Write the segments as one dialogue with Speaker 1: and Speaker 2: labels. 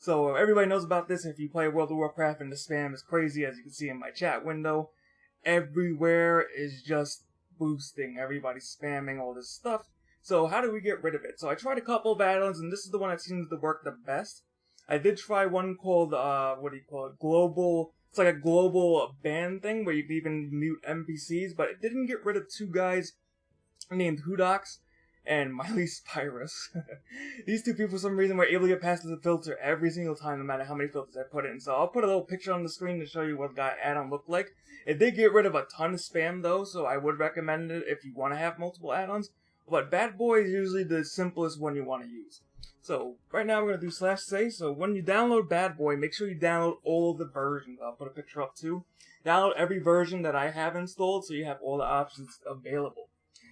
Speaker 1: So everybody knows about this if you play World of Warcraft, and the spam is crazy, as you can see in my chat window. Everywhere is just boosting. Everybody's spamming all this stuff. So how do we get rid of it? So I tried a couple of add-ons, and this is the one that seems to work the best. I did try one called, global, it's like a global ban thing where you can even mute NPCs, but it didn't get rid of two guys named Hudox and Miley Cyrus. These two people, for some reason, were able to get past the filter every single time, no matter how many filters I put in. So I'll put a little picture on the screen to show you what the add-on looked like. It did get rid of a ton of spam, though, so I would recommend it if you want to have multiple add-ons. But BadBoy is usually the simplest one you want to use. So right now we're going to do /say. So when you download BadBoy, make sure you download all the versions. I'll put a picture up too. Download every version that I have installed so you have all the options available.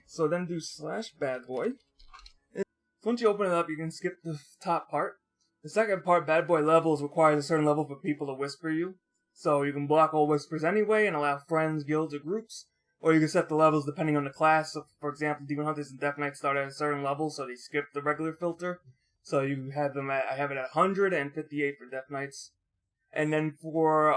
Speaker 1: So then do /BadBoy. Once you open it up, you can skip the top part. The second part, BadBoy levels, requires a certain level for people to whisper you. So you can block all whispers anyway and allow friends, guilds, or groups. Or you can set the levels depending on the class. So for example, Demon Hunters and Death Knights start at a certain level, so they skip the regular filter. So you have them at, I have it at 100 and 58 for Death Knights. And then for,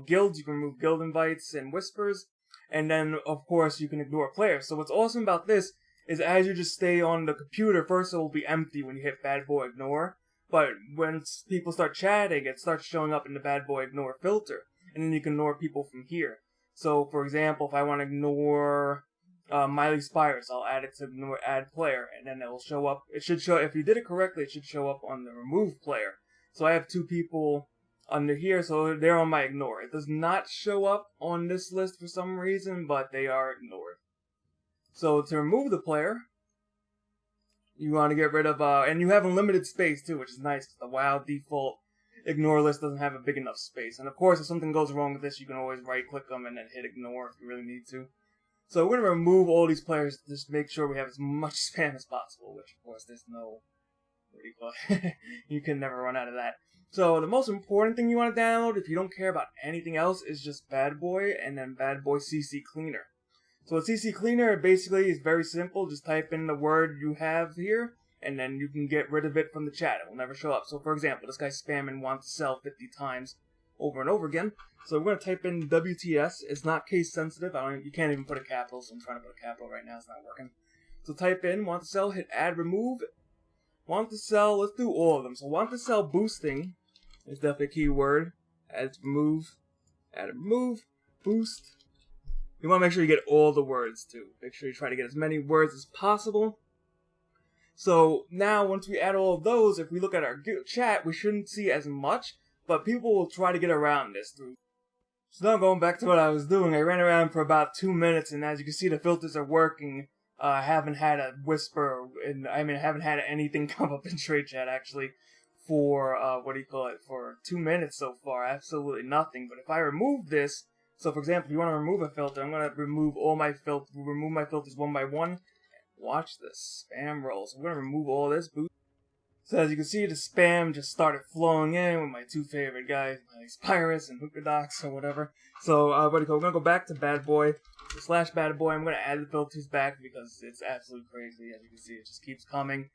Speaker 1: guilds, you can remove guild invites and whispers. And then, of course, you can ignore players. So what's awesome about this is as you just stay on the computer, first it will be empty when you hit BadBoy Ignore. But when people start chatting, it starts showing up in the BadBoy Ignore filter. And then you can ignore people from here. So, for example, if I want to ignore Miley Cyrus, I'll add it to ignore add player, and then it will show up. It should show, if you did it correctly, it should show up on the remove player. So I have two people under here, so they're on my ignore. It does not show up on this list for some reason, but they are ignored. So to remove the player, you want to get rid of, and you have unlimited space too, which is nice. The WoW default ignore list doesn't have a big enough space. And of course, if something goes wrong with this, you can always right-click them and then hit ignore if you really need to. So we're going to remove all these players to just make sure we have as much spam as possible, which of course there's no, you can never run out of that. So the most important thing you want to download, if you don't care about anything else, is just BadBoy and then BadBoy CC Cleaner. So a CC Cleaner basically is very simple. Just type in the word you have here, and then you can get rid of it from the chat. It will never show up. So for example, this guy's spamming want to sell 50 times over and over again. So we're going to type in WTS. It's not case sensitive. You can't even put a capital, so I'm trying to put a capital right now. It's not working. So type in want to sell, hit add remove. Want to sell, let's do all of them. So want to sell boosting is definitely a keyword. Add remove, boost. You want to make sure you get all the words too. Make sure you try to get as many words as possible. So now once we add all of those, if we look at our chat, we shouldn't see as much, but people will try to get around this through. So now going back to what I was doing, I ran around for about 2 minutes, and as you can see, the filters are working. I haven't had a whisper, I haven't had anything come up in trade chat actually for, for 2 minutes so far. Absolutely nothing. But if I remove this, so for example, if you want to remove a filter, I'm going to remove remove my filters one by one. Watch this spam roll. So we're going to remove all this boost. So as you can see, the spam just started flowing in with my two favorite guys, Miley Cyrus and Hudox or whatever. So we're going to go back to BadBoy, /BadBoy. I'm going to add the filters back because it's absolutely crazy. As you can see, it just keeps coming.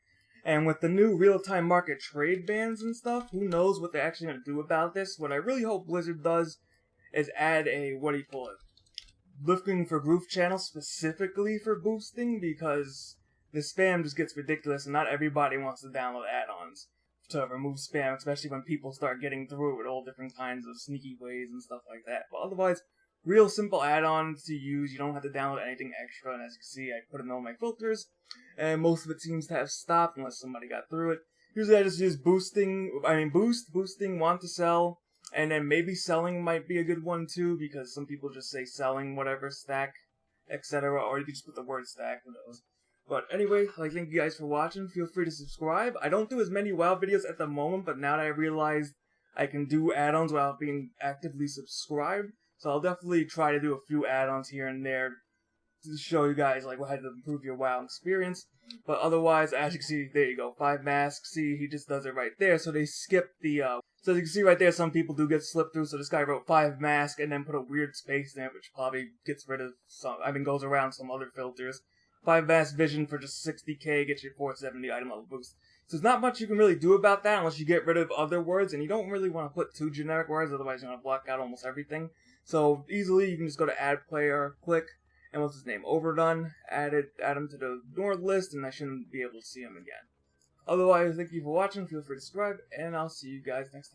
Speaker 1: And with the new real-time market trade bans and stuff, who knows what they're actually going to do about this. What I really hope Blizzard does is add a, looking for group channel specifically for boosting, because the spam just gets ridiculous and not everybody wants to download add-ons to remove spam, especially when people start getting through it with all different kinds of sneaky ways and stuff like that. But otherwise, real simple add-ons to use. You don't have to download anything extra, and as you can see, I put in all my filters, and most of it seems to have stopped unless somebody got through it. Usually I just use boosting, want to sell, and then maybe selling might be a good one too, because some people just say selling, whatever, stack, etc. Or you can just put the word stack, who knows. But anyway, thank you guys for watching. Feel free to subscribe. I don't do as many WoW videos at the moment, but now that I realized I can do add-ons without being actively subscribed, so I'll definitely try to do a few add-ons here and there to show you guys like how to improve your WoW experience. But otherwise, as you can see, there you go, 5 masks. See, he just does it right there. So they skip the, so as you can see right there, some people do get slipped through. So this guy wrote 5 mask and then put a weird space there, which probably gets rid of some, goes around some other filters. 5 mask vision for just 60k, gets you 470 item level boost. So there's not much you can really do about that unless you get rid of other words, and you don't really want to put 2 generic words, otherwise you're going to block out almost everything. So easily you can just go to add player, click, and what's his name, overdone, add him to the ignored list, and I shouldn't be able to see him again. Otherwise, thank you for watching, feel free to subscribe, and I'll see you guys next time.